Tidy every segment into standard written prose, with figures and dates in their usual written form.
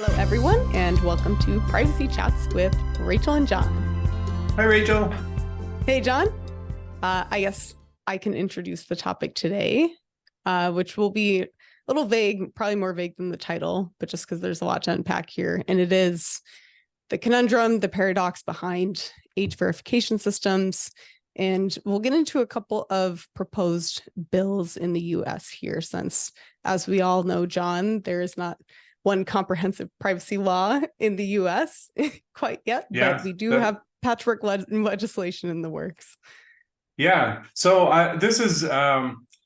Hello, everyone, and welcome to Privacy Chats with Rachel and John. Hi, Rachel. Hey, John. I guess I can introduce the topic today, which will be a little vague, probably more vague than the title, but just because there's a lot to unpack here. And it is the conundrum, the paradox behind age verification systems. And we'll get into a couple of proposed bills in the US here, since, as we all know, John, there is not one comprehensive privacy law in the US quite yet, but we do have patchwork legislation in the works. Yeah, so this is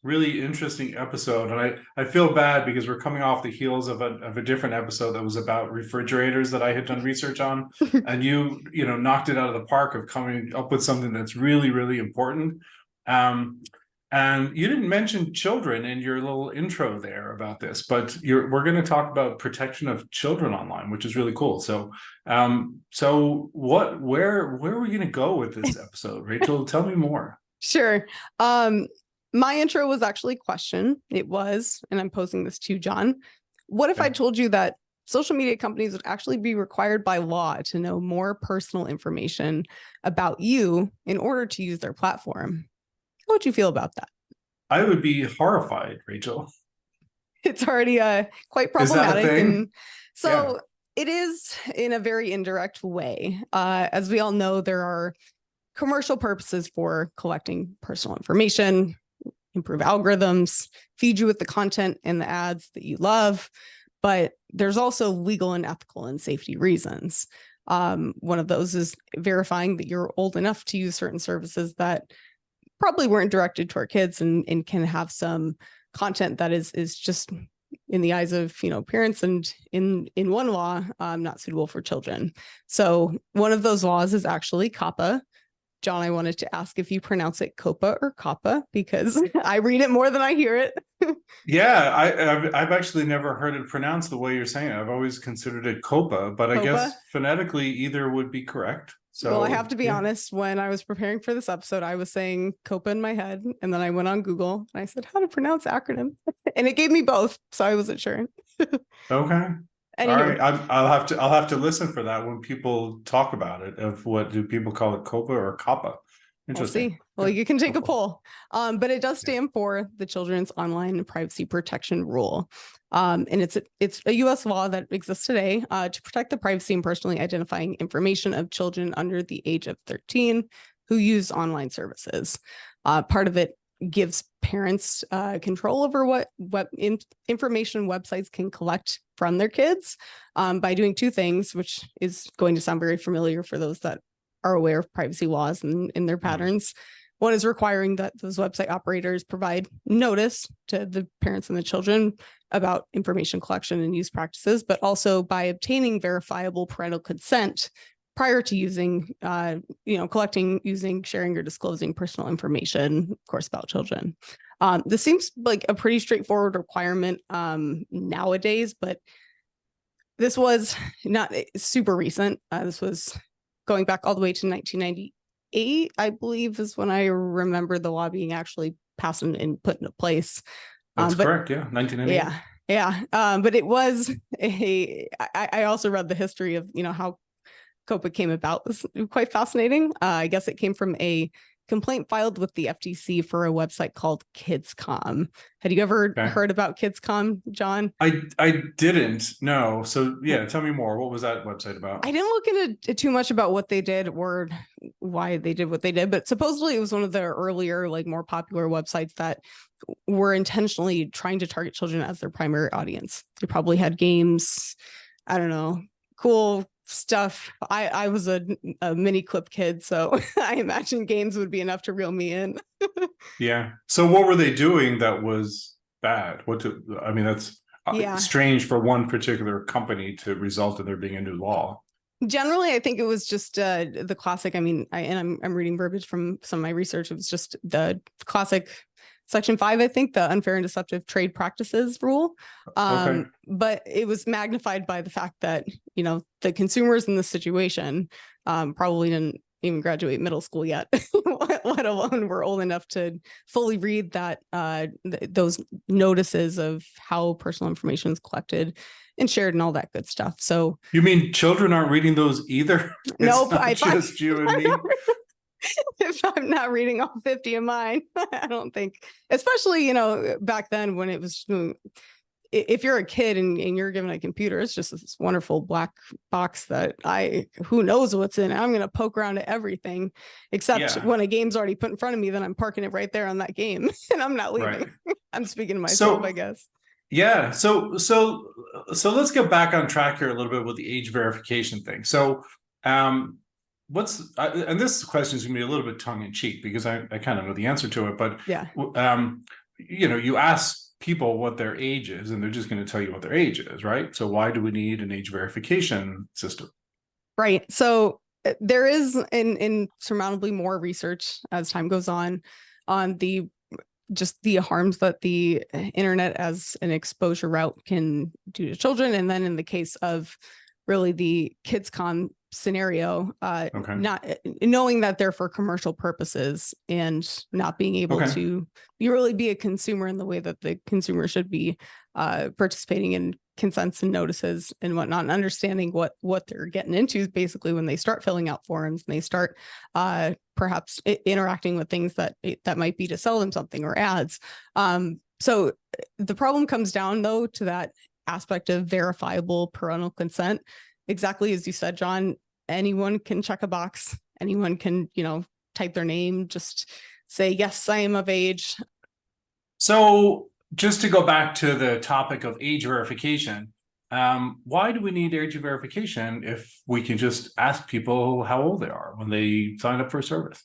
really interesting episode, and I feel bad because we're coming off the heels of a different episode that was about refrigerators that I had done research on, and you knocked it out of the park of coming up with something that's really, really important. And you didn't mention children in your little intro there about this, but we're going to talk about protection of children online, which is really cool. So, where are we going to go with this episode, Rachel? Tell me more. Sure. My intro was actually a question. It was, and I'm posing this to John. What if I told you that social media companies would actually be required by law to know more personal information about you in order to use their platform? How would you feel about that? I would be horrified, Rachel. It's already quite problematic. And so it is in a very indirect way. As we all know, there are commercial purposes for collecting personal information, improve algorithms, feed you with the content and the ads that you love. But there's also legal and ethical and safety reasons. One of those is verifying that you're old enough to use certain services that probably weren't directed toward kids and can have some content that is just, in the eyes of parents and in one law, not suitable for children. So one of those laws is actually COPPA. John, I wanted to ask if you pronounce it COPPA or COPPA, because I read it more than I hear it. Yeah, I've actually never heard it pronounced the way you're saying it. I've always considered it COPPA, but I guess phonetically either would be correct. So, well, I have to be honest, when I was preparing for this episode, I was saying COPPA in my head, and then I went on Google and I said, how to pronounce acronym? And it gave me both, so I wasn't sure. Okay. Anywho. All right, I'll have to listen for that when people talk about it. Of what do people call it, COPPA or COPPA? Interesting. We'll see. Well, you can take a poll, but it does stand for the Children's Online Privacy Protection Rule. And it's a U.S. law that exists today to protect the privacy and personally identifying information of children under the age of 13 who use online services. Part of it gives parents control over what information websites can collect from their kids by doing two things, which is going to sound very familiar for those that are aware of privacy laws and in their patterns. One is requiring that those website operators provide notice to the parents and the children about information collection and use practices, but also by obtaining verifiable parental consent prior to using, collecting, using, sharing, or disclosing personal information, of course, about children. This seems like a pretty straightforward requirement nowadays, but this was not super recent. This was going back all the way to 1998, I believe, is when I remember the law being actually passed and put into place. That's correct. Yeah, 1998. Yeah. But it was I also read the history of how COPPA came about. It was quite fascinating. I guess it came from a complaint filed with the FTC for a website called KidsCom. Had you ever heard about KidsCom, John? I didn't. No. So yeah, tell me more. What was that website about? I didn't look into too much about what they did or why they did what they did, but supposedly it was one of the earlier, more popular websites that were intentionally trying to target children as their primary audience. They probably had games, I don't know, cool stuff. I was a mini clip kid, so I imagine games would be enough to reel me in. Yeah. So what were they doing that was bad? That's strange for one particular company to result in there being a new law. Generally, I think it was just the classic. I'm reading verbiage from some of my research. It was just the classic Section 5, I think, the unfair and deceptive trade practices rule. But it was magnified by the fact that, the consumers in this situation probably didn't even graduate middle school yet, let alone we're old enough to fully read that those notices of how personal information is collected and shared and all that good stuff. So you mean children aren't reading those either? Nope, It's not just you and me. If I'm not reading all 50 of mine, I don't think, especially, back then when it was, if you're a kid and you're given a computer, it's just this wonderful black box that who knows what's in it. I'm going to poke around at everything, except when a game's already put in front of me, then I'm parking it right there on that game and I'm not leaving. Right. I'm speaking to myself, I guess. Yeah. So let's get back on track here a little bit with the age verification thing. So, and this question is going to be a little bit tongue in cheek because I kind of know the answer to it, but yeah, you ask people what their age is and they're just going to tell you what their age is, right? So why do we need an age verification system? Right. So there is insurmountably more research as time goes on the harms that the internet as an exposure route can do to children. And then in the case of really the KidsCon scenario, not knowing that they're for commercial purposes and not being able to really be a consumer in the way that the consumer should be participating in consents and notices and whatnot, and understanding what they're getting into basically when they start filling out forms and they start perhaps interacting with things that might be to sell them something or ads. So the problem comes down though to that aspect of verifiable parental consent. Exactly as you said, John, anyone can check a box. Anyone can, type their name, just say, yes, I am of age. So just to go back to the topic of age verification, why do we need age verification if we can just ask people how old they are when they sign up for a service?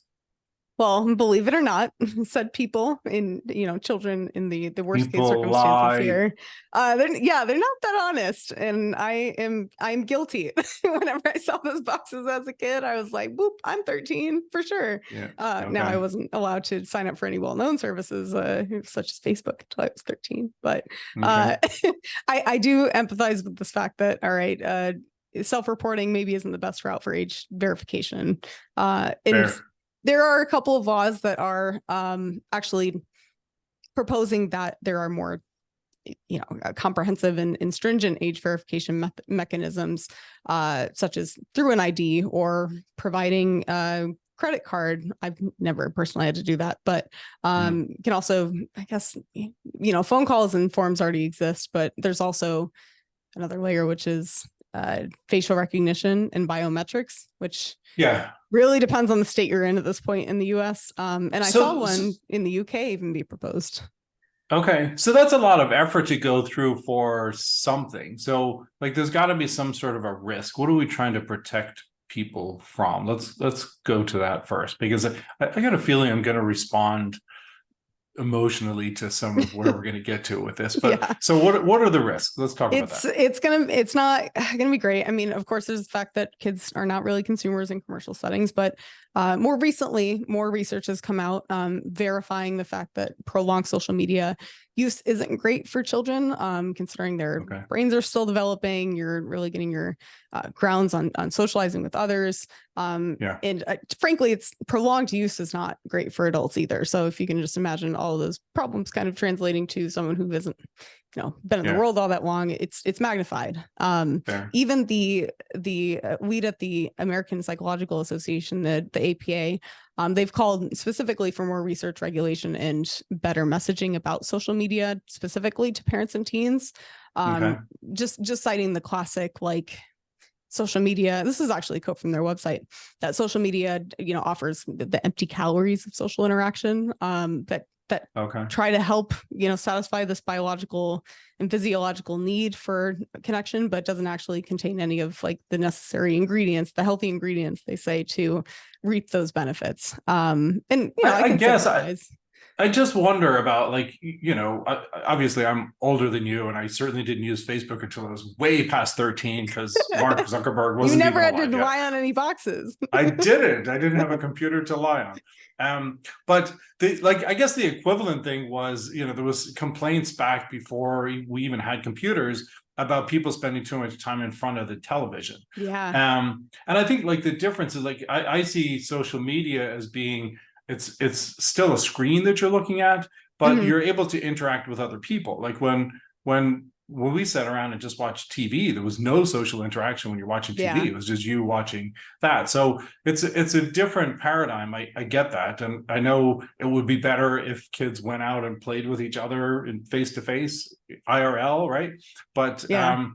Well, believe it or not, said people in, children in the worst case circumstances lie. here. They're not that honest. And I'm guilty. Whenever I saw those boxes as a kid, I was like, boop, I'm 13 for sure. Yeah. Now I wasn't allowed to sign up for any well-known services, such as Facebook until I was 13. But I do empathize with this fact that, all right, self-reporting maybe isn't the best route for age verification. There are a couple of laws that are actually proposing that there are more, comprehensive and stringent age verification mechanisms, such as through an ID or providing a credit card. I've never personally had to do that, but can also, I guess, phone calls and forms already exist, but there's also another layer, which is facial recognition and biometrics, which really depends on the state you're in at this point in the US. And I saw one in the UK even be proposed. Okay. So that's a lot of effort to go through for something. So there's got to be some sort of a risk. What are we trying to protect people from? Let's go to that first, because I got a feeling I'm going to respond emotionally to some of where we're going to get to with this, but so what are the risks? Let's talk about that. It's not gonna be great. I mean, of course, there's the fact that kids are not really consumers in commercial settings, but more recently, more research has come out verifying the fact that prolonged social media use isn't great for children, considering their brains are still developing. You're really getting your grounds on socializing with others. And frankly, it's prolonged use is not great for adults either. So if you can just imagine all of those problems kind of translating to someone who isn't, been in the world all that long, it's magnified. Even the lead at the American Psychological Association, the APA, they've called specifically for more research, regulation, and better messaging about social media, specifically to parents and teens. Just citing the classic, social media. This is actually a quote from their website, that social media, offers the empty calories of social interaction, that try to help, satisfy this biological and physiological need for connection, but doesn't actually contain any of the necessary ingredients, the healthy ingredients they say to reap those benefits. And I I just wonder about, like, obviously I'm older than you, and I certainly didn't use Facebook until I was way past 13 because Mark Zuckerberg You wasn't never even had to alive yet. lie on any boxes. I didn't. I didn't have a computer to lie on. But I guess the equivalent thing was, there was complaints back before we even had computers about people spending too much time in front of the television. Yeah. And I think, like, the difference is, like, I see social media as being, it's still a screen that you're looking at, but you're able to interact with other people. Like when we sat around and just watched TV, there was no social interaction when you're watching TV. Yeah. It was just you watching that. So it's a different paradigm. I get that. And I know it would be better if kids went out and played with each other in face-to-face IRL, right? But Yeah.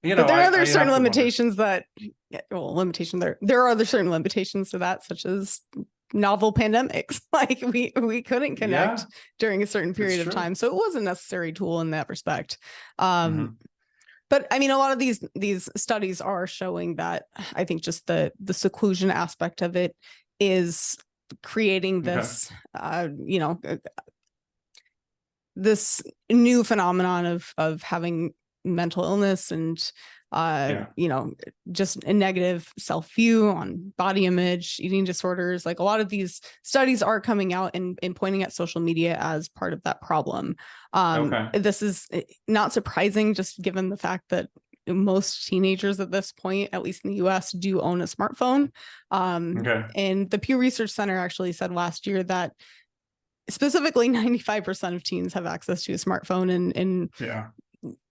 but there are other I certain have to limitations that, there are other certain limitations to that, such as novel pandemics. Like we couldn't connect during a certain period of time, so it was a necessary tool in that respect. But I mean, a lot of these studies are showing that, I think, just the seclusion aspect of it is creating this this new phenomenon of having mental illness and just a negative self-view on body image, eating disorders. Like, a lot of these studies are coming out and pointing at social media as part of that problem. This is not surprising, just given the fact that most teenagers at this point, at least in the US, do own a smartphone. And the Pew Research Center actually said last year that specifically 95% of teens have access to a smartphone, and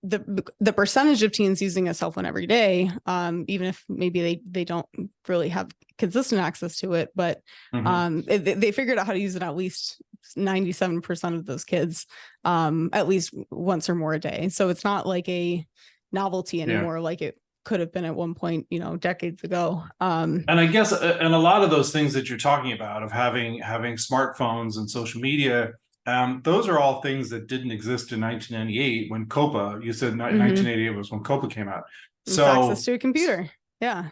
the percentage of teens using a cell phone every day, even if maybe they don't really have consistent access to it, but they figured out how to use it, at least 97% of those kids, at least once or more a day. So it's not like a novelty anymore, like it could have been at one point, decades ago. And I guess, and a lot of those things that you're talking about, of having smartphones and social media, those are all things that didn't exist in 1998 when COPA. You said 1988 was when COPA came out. So it's access to a computer.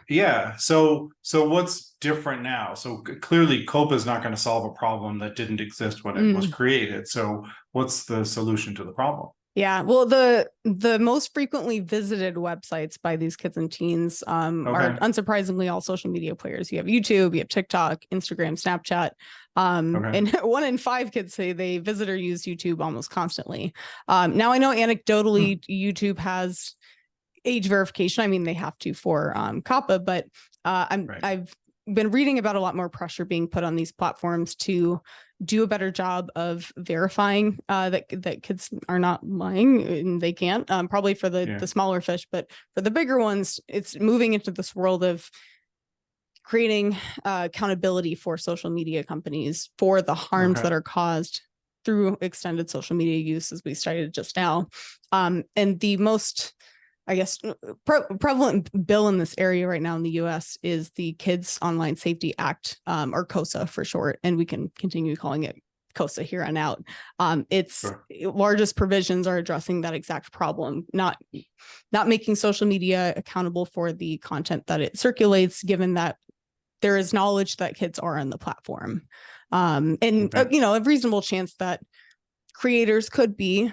Yeah. So what's different now? So clearly COPA is not going to solve a problem that didn't exist when it was created. So what's the solution to the problem? Yeah, well, the most frequently visited websites by these kids and teens are unsurprisingly all social media players. You have YouTube, you have TikTok, Instagram, Snapchat, and 1 in 5 kids say they visit or use YouTube almost constantly. Now, I know anecdotally YouTube has age verification. I mean, they have to for COPPA, but I've been reading about a lot more pressure being put on these platforms to do a better job of verifying that kids are not lying, and they can't, probably for the smaller fish, but for the bigger ones, it's moving into this world of creating accountability for social media companies for the harms that are caused through extended social media use, as we started just now. And the most, I guess, prevalent bill in this area right now in the US is the Kids Online Safety Act, or KOSA for short, and we can continue calling it KOSA here on out. Its largest provisions are addressing that exact problem, not making social media accountable for the content that it circulates, given that there is knowledge that kids are on the platform. And a reasonable chance that creators could be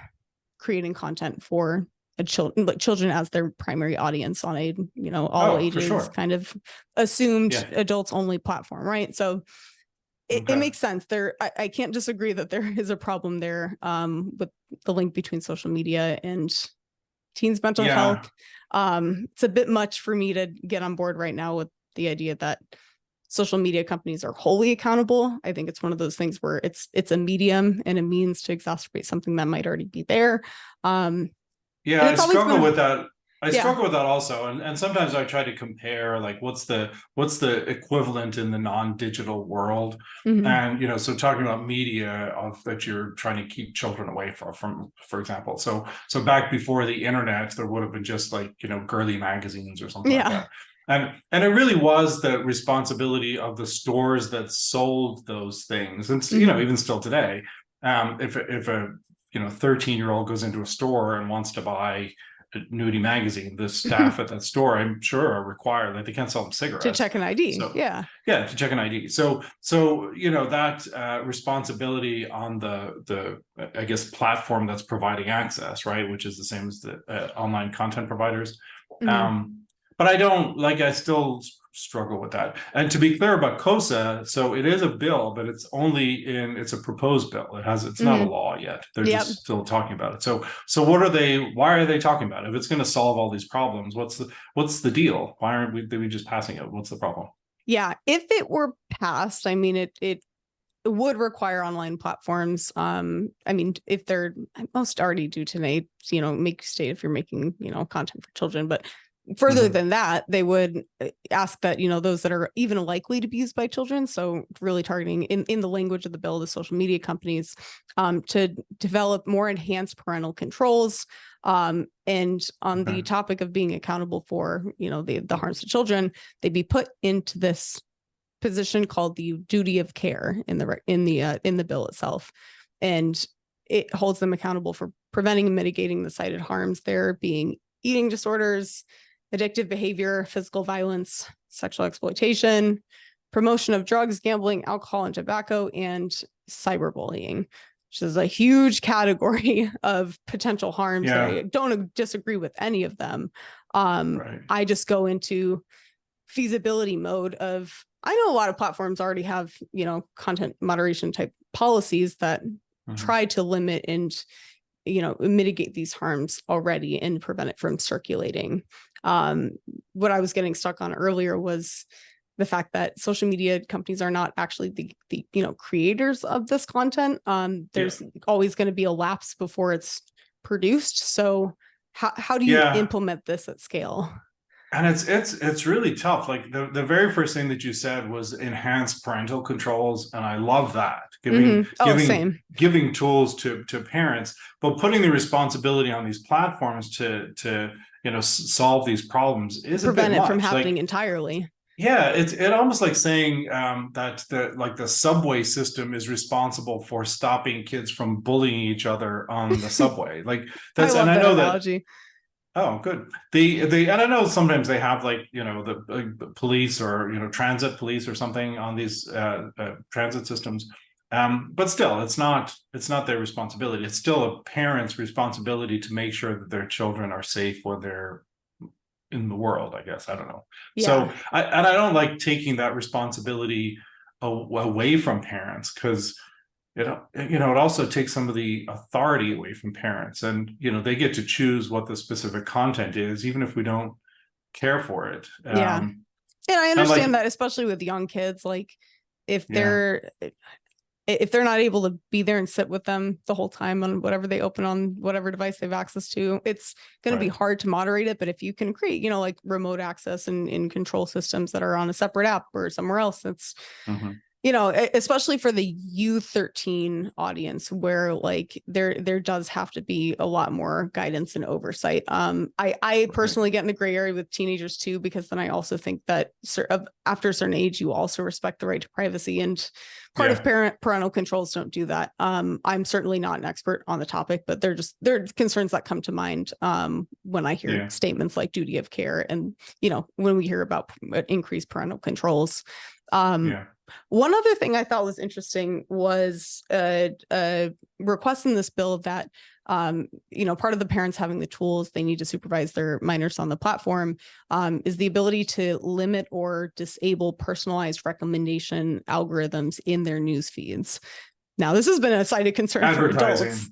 creating content for children as their primary audience on a all ages kind of assumed adults only platform, right? So it makes sense there. I can't disagree that there is a problem there with the link between social media and teens' mental health. It's a bit much for me to get on board right now with the idea that social media companies are wholly accountable. I think it's one of those things where it's a medium and a means to exacerbate something that might already be there. I struggle with that. I struggle with that also. And sometimes I try to compare, like, what's the equivalent in the non-digital world. And, so talking about media that you're trying to keep children away from, for example. So back before the internet, there would have been just like, girly magazines or something like that. And it really was the responsibility of the stores that sold those things. And, even still today, if a 13-year-old goes into a store and wants to buy nudie magazine, the staff at that store, I'm sure, are required, like they can't sell them cigarettes To check an ID. So Yeah. yeah, to check an ID. So that responsibility on the I guess platform that's providing access, right, which is the same as the online content providers. Mhm. But I still struggle with that. And to be clear about COSA, so it is a bill, but it's a proposed bill. It's not a law yet. They're Yep. just still talking about it. So why are they talking about it? If it's going to solve all these problems, what's the deal? Why aren't we just passing it? What's the problem? Yeah, if it were passed, I mean, it would require online platforms. I mean, if they're most already do today, make state if you're making, content for children, but further than that, they would ask that, those that are even likely to be used by children. So really targeting in the language of the bill, the social media companies, to develop more enhanced parental controls. And on the topic of being accountable for, the harms to children, they'd be put into this position called the duty of care in the bill itself. And it holds them accountable for preventing and mitigating the cited harms, there being eating disorders, addictive behavior, physical violence, sexual exploitation, promotion of drugs, gambling, alcohol, and tobacco, and cyberbullying, which is a huge category of potential harms. Yeah. I don't disagree with any of them. Right. I just go into feasibility mode of, I know a lot of platforms already have, content moderation type policies that try to limit and mitigate these harms already and prevent it from circulating. What I was getting stuck on earlier was the fact that social media companies are not actually the creators of this content. There's always going to be a lapse before it's produced. So how do you implement this at scale? And it's really tough. Like the very first thing that you said was enhanced parental controls, and I love that. Giving tools to parents, but putting the responsibility on these platforms to solve these problems is prevent a bit it from much. happening entirely. Yeah, it almost like saying that the subway system is responsible for stopping kids from bullying each other on the subway. Like that's, I know analogy. that. Oh, good. And I know sometimes they have the police or transit police or something on these transit systems, but still, it's not their responsibility. It's still a parent's responsibility to make sure that their children are safe when they're in the world, I guess. I don't know. Yeah. So I don't like taking that responsibility away from parents, because it also takes some of the authority away from parents, and they get to choose what the specific content is, even if we don't care for it. Yeah. And I understand that, especially with young kids, like if they're not able to be there and sit with them the whole time on whatever they open on whatever device they have access to, it's going to be hard to moderate it. But if you can create, like remote access and control systems that are on a separate app or somewhere else, that's, especially for the U13 audience, where like there does have to be a lot more guidance and oversight. I personally get in the gray area with teenagers too, because then I also think that after a certain age, you also respect the right to privacy, and part of parental controls don't do that. I'm certainly not an expert on the topic, but they're concerns that come to mind when I hear statements like duty of care, and when we hear about increased parental controls. One other thing I thought was interesting was a request in this bill that part of the parents having the tools they need to supervise their minors on the platform is the ability to limit or disable personalized recommendation algorithms in their news feeds. Now, this has been a cited concern for adults,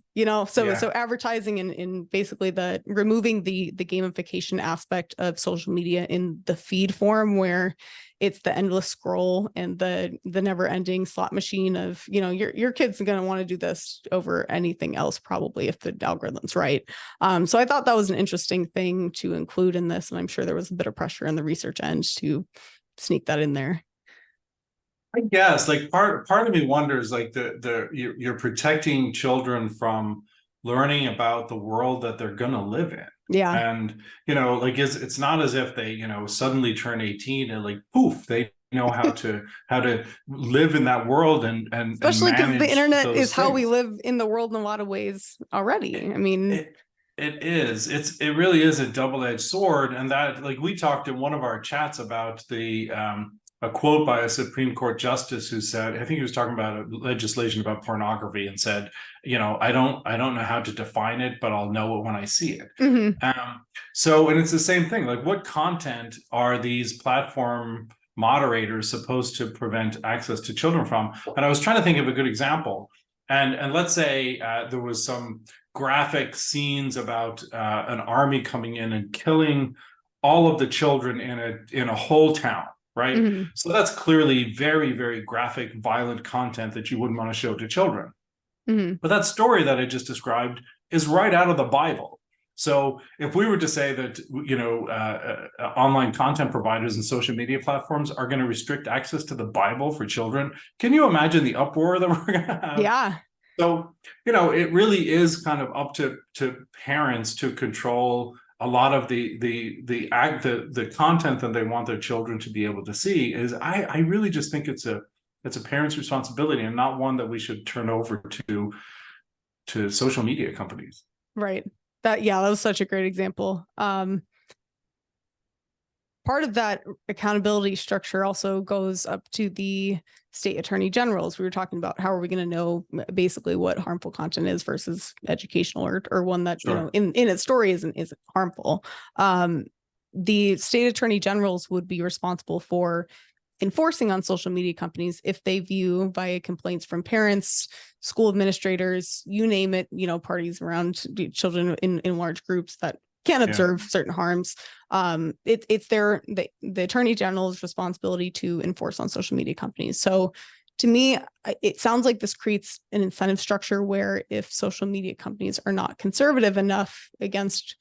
so advertising and basically the removing the gamification aspect of social media in the feed form, where it's the endless scroll and the never ending slot machine of, your kids are going to want to do this over anything else, probably, if the algorithm's right. So I thought that was an interesting thing to include in this. And I'm sure there was a bit of pressure in the research end to sneak that in there. I guess like part of me wonders, like you're protecting children from learning about the world that they're gonna live in. Yeah. And like it's not as if they suddenly turn 18 and like poof, they know how to live in that world and especially because the internet is how we live in the world in a lot of ways already. I mean, It is. It really is a double-edged sword, and that, like, we talked in one of our chats about the a quote by a Supreme Court justice who said, I think he was talking about legislation about pornography, and said, I don't know how to define it, but I'll know it when I see it. Mm-hmm. So, and it's the same thing. Like, what content are these platform moderators supposed to prevent access to children from? And I was trying to think of a good example. And let's say there was some graphic scenes about an army coming in and killing all of the children in a whole town, right? Mm-hmm. So that's clearly very, very graphic, violent content that you wouldn't want to show to children. Mm-hmm. But that story that I just described is right out of the Bible. So if we were to say that, online content providers and social media platforms are going to restrict access to the Bible for children, can you imagine the uproar that we're going to have? Yeah. So, it really is kind of up to parents to control a lot of the content that they want their children to be able to see. I really just think it's a parent's responsibility, and not one that we should turn over to social media companies. Right. That was such a great example. Part of that accountability structure also goes up to the state attorney generals. We were talking about how are we going to know basically what harmful content is versus educational, or one that, Sure. In its story isn't harmful. The state attorney generals would be responsible for enforcing on social media companies if they view via complaints from parents, school administrators, you name it, parties around children in large groups that can't observe certain harms. It's the attorney general's responsibility to enforce on social media companies. So to me, it sounds like this creates an incentive structure where if social media companies are not conservative enough against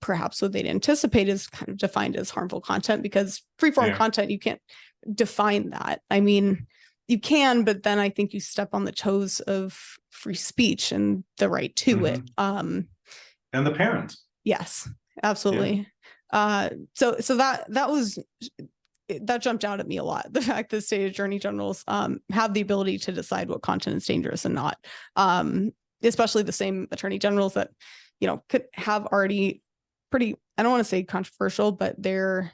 perhaps what they'd anticipate is kind of defined as harmful content, because freeform content, you can't define that. I mean, you can, but then I think you step on the toes of free speech and the right to it. And the parents. Yes, absolutely. So that jumped out at me a lot. The fact that state attorney generals have the ability to decide what content is dangerous and not, especially the same attorney generals that, could have already pretty, I don't want to say controversial, but they're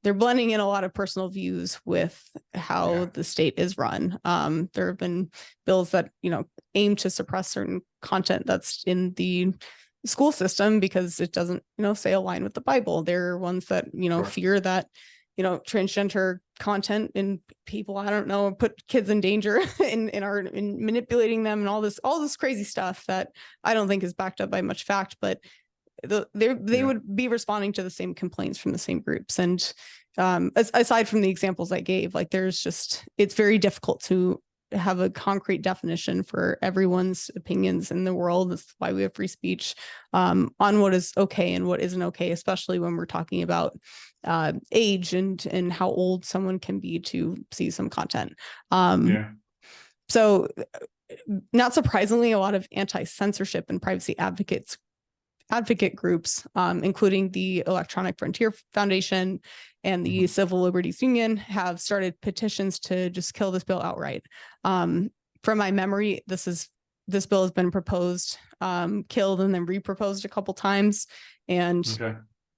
blending in a lot of personal views with how the state is run. There have been bills that, aim to suppress certain content that's in the school system because it doesn't, say align with the Bible. There are ones that, fear that, transgender content and people, I don't know, put kids in danger in manipulating them and all this crazy stuff that I don't think is backed up by much fact, but they would be responding to the same complaints from the same groups. And aside from the examples I gave, like it's very difficult to have a concrete definition for everyone's opinions in the world. That's why we have free speech on what is okay and what isn't okay, especially when we're talking about age and how old someone can be to see some content. So not surprisingly, a lot of anti-censorship and privacy advocate groups, including the Electronic Frontier Foundation and the Civil Liberties Union, have started petitions to just kill this bill outright. From my memory, this bill has been proposed, killed, and then reproposed a couple times. And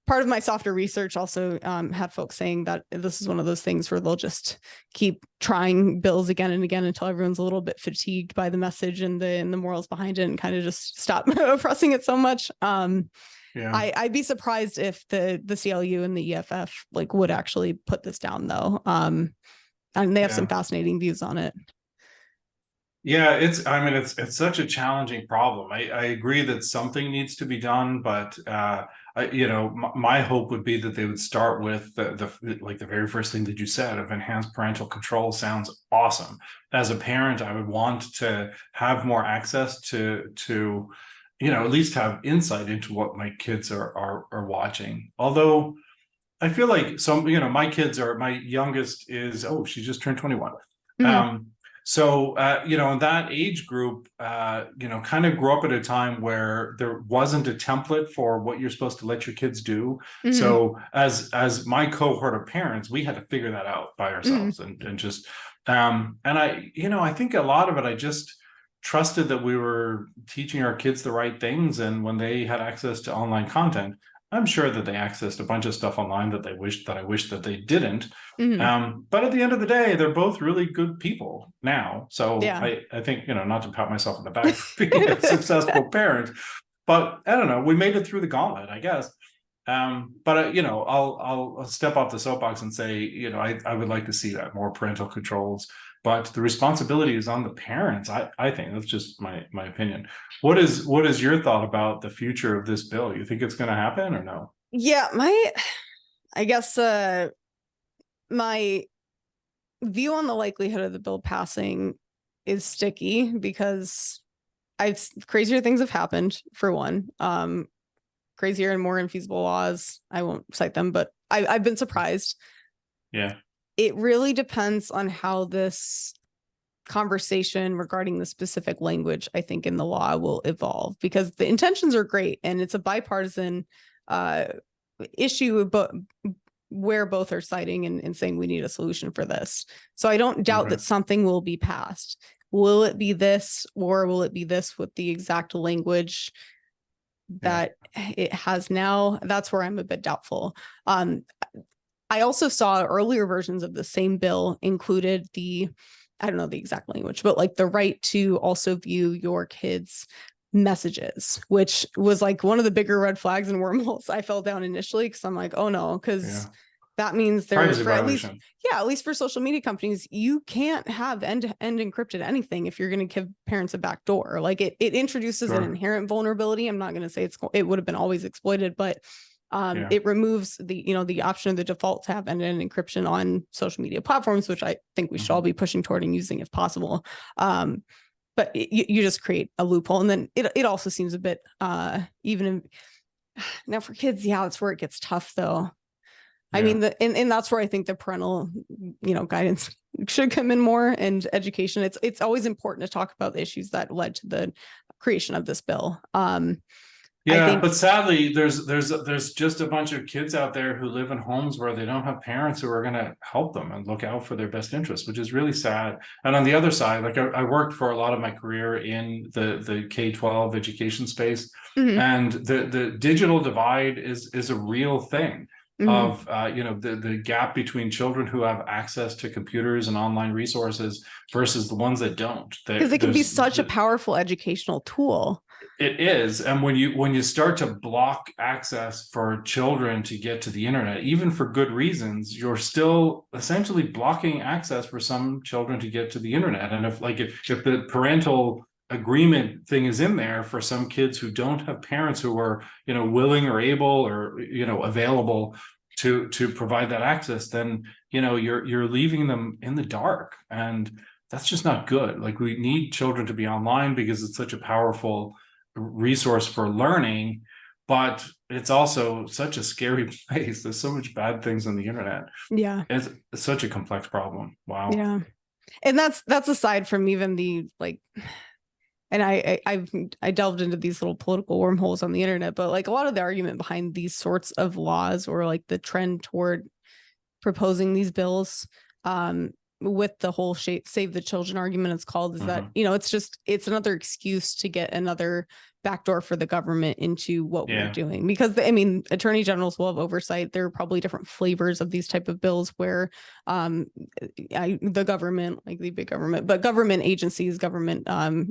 part of my softer research also had folks saying that this is one of those things where they'll just keep trying bills again and again until everyone's a little bit fatigued by the message and the morals behind it, and kind of just stop pressing it so much. I'd be surprised if the CLU and the EFF would actually put this down, though. And they have some fascinating views on it. Yeah, it's such a challenging problem. I agree that something needs to be done, but my hope would be that they would start with the very first thing that you said of enhanced parental control. Sounds awesome. As a parent, I would want to have more access to at least have insight into what my kids are watching. Although I feel like my youngest is, she just turned 21. So, in that age group, kind of grew up at a time where there wasn't a template for what you're supposed to let your kids do. So as my cohort of parents, we had to figure that out by ourselves and just, and I think a lot of it, I just trusted that we were teaching our kids the right things, and when they had access to online content, I'm sure that they accessed a bunch of stuff online that I wish that they didn't. But at the end of the day, they're both really good people now. So Yeah. I think, not to pat myself on the back for being a successful parent, but I don't know, we made it through the gauntlet, I guess. But I'll step off the soapbox and say, I would like to see that more parental controls, but the responsibility is on the parents. I think that's just my opinion. What is your thought about the future of this bill? You think it's going to happen or no? Yeah, I guess my view on the likelihood of the bill passing is sticky because crazier things have happened, for one. Crazier and more infeasible laws. I won't cite them, but I've been surprised. Yeah. It really depends on how this conversation regarding the specific language, I think, in the law will evolve, because the intentions are great and it's a bipartisan issue, but where both are citing and saying we need a solution for this. So I don't doubt that something will be passed. Will it be this, or will it be this with the exact language that it has now? That's where I'm a bit doubtful. I also saw earlier versions of the same bill included I don't know the exact language, but like the right to also view your kids' messages, which was like one of the bigger red flags and wormholes I fell down initially, because I'm like, oh no, because that means there's for at least for social media companies, you can't have end-to-end encrypted anything if you're going to give parents a back door. Like it introduces an inherent vulnerability. I'm not going to say it would have been always exploited, but it removes the option of the default to have end-to-end encryption on social media platforms, which I think we should all be pushing toward and using if possible. But you just create a loophole, and then it also seems a bit now for kids. Yeah, that's where it gets tough, though. I mean, and that's where I think the parental, guidance should come in more, and education. It's always important to talk about the issues that led to the creation of this bill. But sadly, there's just a bunch of kids out there who live in homes where they don't have parents who are going to help them and look out for their best interests, which is really sad. And on the other side, like I worked for a lot of my career in the K-12 education space, and the digital divide is a real thing. Of the gap between children who have access to computers and online resources versus the ones that don't, because it can be such a powerful educational tool. It is. And when you start to block access for children to get to the internet, even for good reasons, you're still essentially blocking access for some children to get to the internet. And if the parental agreement thing is in there for some kids who don't have parents who are willing or able or available to provide that access, then you're leaving them in the dark, and that's just not good. Like, we need children to be online because it's such a powerful resource for learning, but it's also such a scary place. There's so much bad things on the internet. It's such a complex problem. Wow. Yeah. And that's aside from even the and I delved into these little political wormholes on the internet, but like a lot of the argument behind these sorts of laws, or like the trend toward proposing these bills, with the whole save the children argument, it's called, is that it's another excuse to get another backdoor for the government into what we're doing, because attorney generals will have oversight. There are probably different flavors of these type of bills where the government, like the big government, but government agencies, government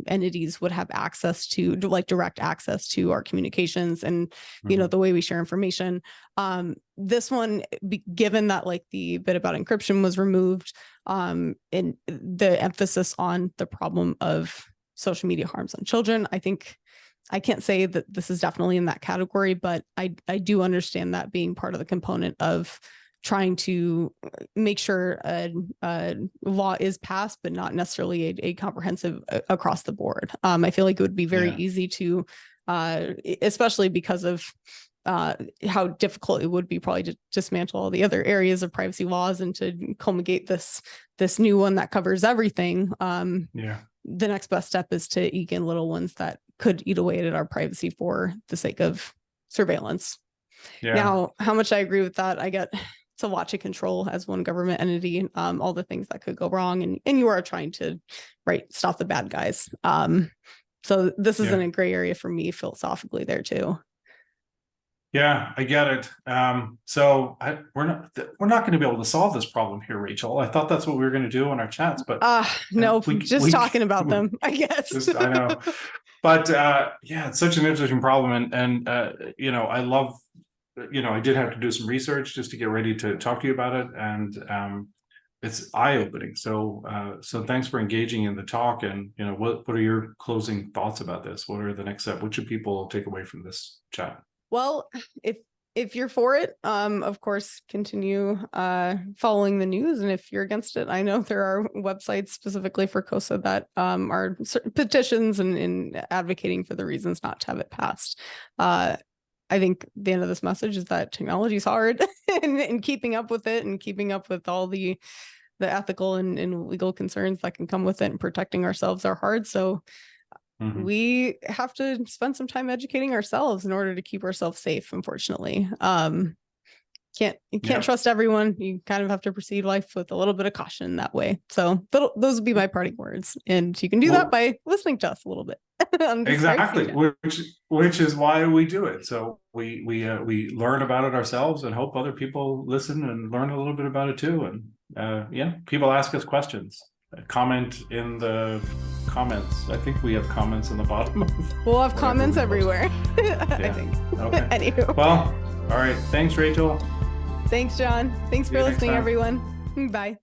entities would have access to direct access to our communications and the way we share information. This one, given that the bit about encryption was removed, and the emphasis on the problem of social media harms on children, I think I can't say that this is definitely in that category, but I do understand that being part of the component of trying to make sure a law is passed, but not necessarily a comprehensive across the board. I feel like it would be very easy to, especially because of how difficult it would be probably to dismantle all the other areas of privacy laws and to culminate this new one that covers everything. The next best step is to eke in little ones that could eat away at our privacy for the sake of surveillance. Now, how much I agree with that, I get to watch and control as one government entity, all the things that could go wrong, and you are trying to stop the bad guys. So this isn't a gray area for me philosophically there too. Yeah, I get it. So we're not going to be able to solve this problem here, Rachel. I thought that's what we were going to do in our chats, but no, just talking about them, I guess. I know, but yeah, it's such an interesting problem, and I love, I did have to do some research just to get ready to talk to you about it, and it's eye-opening. So thanks for engaging in the talk, and what are your closing thoughts about this? What are the next steps? What should people take away from this chat? Well, if you're for it, of course, continue following the news. And if you're against it, I know there are websites specifically for COSA that are petitions and advocating for the reasons not to have it passed. I think the end of this message is that technology is hard, and keeping up with it and keeping up with all the ethical and legal concerns that can come with it and protecting ourselves are hard. So we have to spend some time educating ourselves in order to keep ourselves safe, unfortunately. You can't trust everyone. You kind of have to proceed life with a little bit of caution that way. So those would be my parting words. And you can do that by listening to us a little bit. Exactly, which is why we do it. So we learn about it ourselves and hope other people listen and learn a little bit about it too. And people ask us questions. Comment in the comments. I think we have comments in the bottom. We'll have comments everywhere. I think. Okay. Anyway. Well, all right. Thanks, Rachel. Thanks, John. Thanks for listening, everyone. Bye.